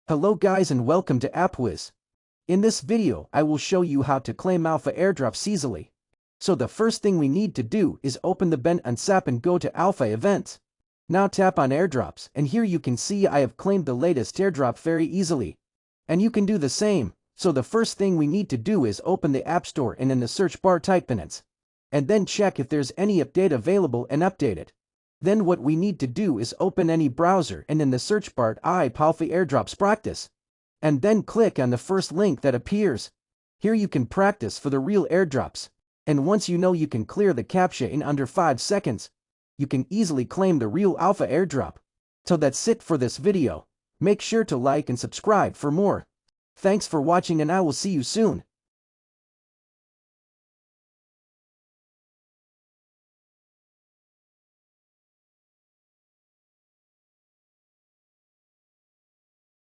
Hello guys and welcome to AppWiz. In this video I will show you how to claim alpha airdrops easily. So the first thing we need to do is open the Binance app and go to alpha events. Now tap on airdrops and here you can see I have claimed the latest airdrop very easily. And you can do the same. So the first thing we need to do is open the App Store and in the search bar type Binance. And then check if there's any update available and update it. Then what we need to do is open any browser and in the search bar type alpha airdrops practice. And then click on the first link that appears. Here you can practice for the real airdrops. And once you know you can clear the captcha in under 5 seconds, you can easily claim the real alpha airdrop. So that's it for this video. Make sure to like and subscribe for more. Thanks for watching and I will see you soon.